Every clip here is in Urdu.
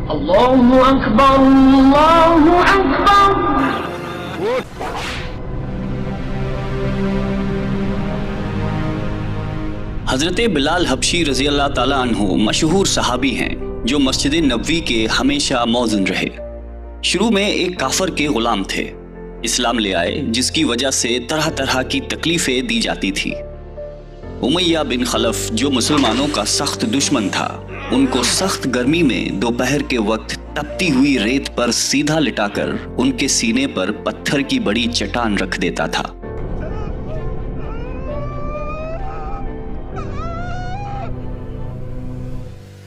اللہ اکبر اللہ اکبر۔ حضرت بلال حبشی رضی اللہ تعالیٰ عنہ مشہور صحابی ہیں جو مسجد نبوی کے ہمیشہ موذن رہے۔ شروع میں ایک کافر کے غلام تھے، اسلام لے آئے جس کی وجہ سے طرح طرح کی تکلیفیں دی جاتی تھی۔ امیہ بن خلف جو مسلمانوں کا سخت دشمن تھا، ان کو سخت گرمی میں دوپہر کے وقت تپتی ہوئی ریت پر سیدھا لٹا کر ان کے سینے پر پتھر کی بڑی چٹان رکھ دیتا تھا۔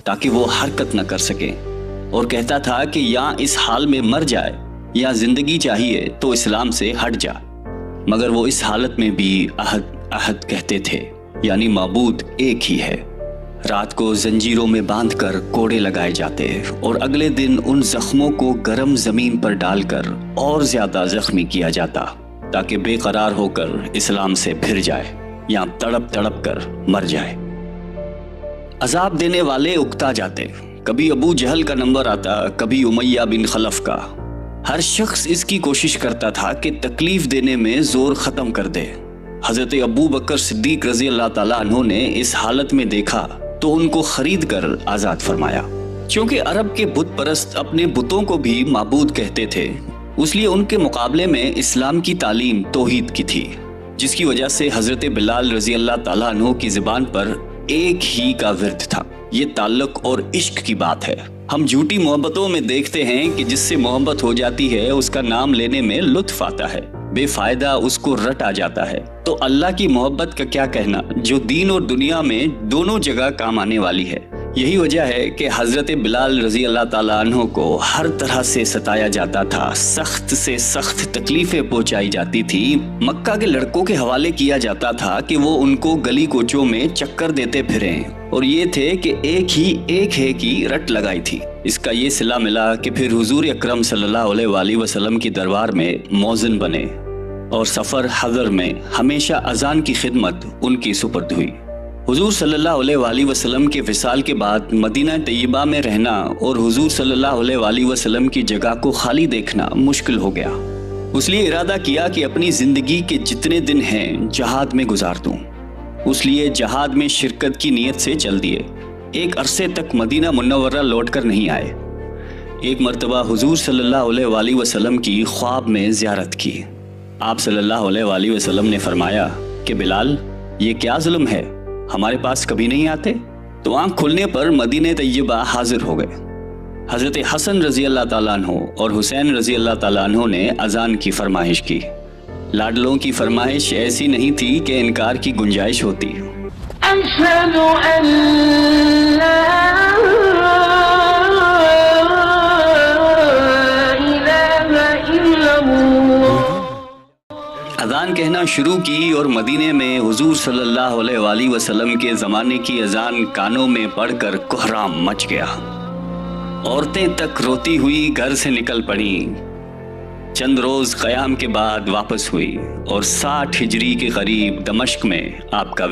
تاکہ وہ حرکت نہ کر سکے، اور کہتا تھا کہ یا اس حال میں مر جائے یا زندگی چاہیے تو اسلام سے ہٹ جا۔ مگر وہ اس حالت میں بھی احد کہتے تھے، یعنی معبود ایک ہی ہے۔ رات کو زنجیروں میں باندھ کر کوڑے لگائے جاتے اور اگلے دن ان زخموں کو گرم زمین پر ڈال کر اور زیادہ زخمی کیا جاتا تاکہ بے قرار ہو کر اسلام سے پھر جائے یا تڑپ تڑپ کر مر جائے۔ عذاب دینے والے اکتا جاتے، کبھی ابو جہل کا نمبر آتا، کبھی امیہ بن خلف کا۔ ہر شخص اس کی کوشش کرتا تھا کہ تکلیف دینے میں زور ختم کر دے۔ حضرت ابو بکر صدیق رضی اللہ تعالیٰ عنہ نے اس حالت میں دیکھا تو ان کو خرید کر آزاد فرمایا۔ چونکہ عرب کے بت پرست اپنے بتوں کو بھی معبود کہتے تھے، اس لیے ان کے مقابلے میں اسلام کی تعلیم توحید کی تھی، جس کی وجہ سے حضرت بلال رضی اللہ تعالیٰ عنہ کی زبان پر ایک ہی کا ورد تھا۔ یہ تعلق اور عشق کی بات ہے۔ ہم جھوٹی محبتوں میں دیکھتے ہیں کہ جس سے محبت ہو جاتی ہے اس کا نام لینے میں لطف آتا ہے، بے فائدہ اس کو رٹ آ جاتا ہے۔ تو اللہ کی محبت کا کیا کہنا، جو دین اور دنیا میں دونوں جگہ کام آنے والی ہے۔ یہی وجہ ہے کہ حضرت بلال رضی اللہ تعالیٰ عنہ کو ہر طرح سے ستایا جاتا تھا، سخت سے سخت تکلیفیں پہنچائی جاتی تھی۔ مکہ کے لڑکوں کے حوالے کیا جاتا تھا کہ وہ ان کو گلی کوچوں میں چکر دیتے پھریں، اور یہ تھے کہ ایک ہے کی رٹ لگائی تھی۔ اس کا یہ صلہ ملا کہ پھر حضور اکرم صلی اللہ علیہ وآلہ وسلم کی دربار میں موذن بنے، اور سفر حضر میں ہمیشہ اذان کی خدمت ان کی سپرد ہوئی۔ حضور صلی اللہ علیہ وآلہ وسلم کے وصال کے بعد مدینہ طیبہ میں رہنا اور حضور صلی اللہ علیہ وآلہ وسلم کی جگہ کو خالی دیکھنا مشکل ہو گیا۔ اس لیے ارادہ کیا کہ اپنی زندگی کے جتنے دن ہیں جہاد میں گزار دوں۔ اس لیے جہاد میں شرکت کی نیت سے چل دیے۔ ایک عرصے تک مدینہ منورہ لوٹ کر نہیں آئے۔ ایک مرتبہ حضور صلی اللہ علیہ وآلہ وسلم کی خواب میں زیارت کی۔ آپ صلی اللہ علیہ وآلہ وسلم نے فرمایا کہ بلال، یہ کیا ظلم ہے، ہمارے پاس کبھی نہیں آتے؟ تو آنکھ کھلنے پر مدینہ طیبہ حاضر ہو گئے۔ حضرت حسن رضی اللہ تعالیٰ عنہ اور حسین رضی اللہ تعالیٰ عنہ نے اذان کی فرمائش کی۔ لاڈلوں کی فرمائش ایسی نہیں تھی کہ انکار کی گنجائش ہوتی۔ اشہد ان لا اذان کہنا شروع کی اور مدینے میں حضور صلی اللہ علیہ وآلہ وسلم کے زمانے کی اذان کانوں میں پڑھ کر کوہرام مچ گیا۔ عورتیں تک روتی ہوئی گھر سے نکل پڑیں۔ چند روز قیام کے بعد واپس ہوئی اور 60 ہجری کے قریب دمشق میں آپ کا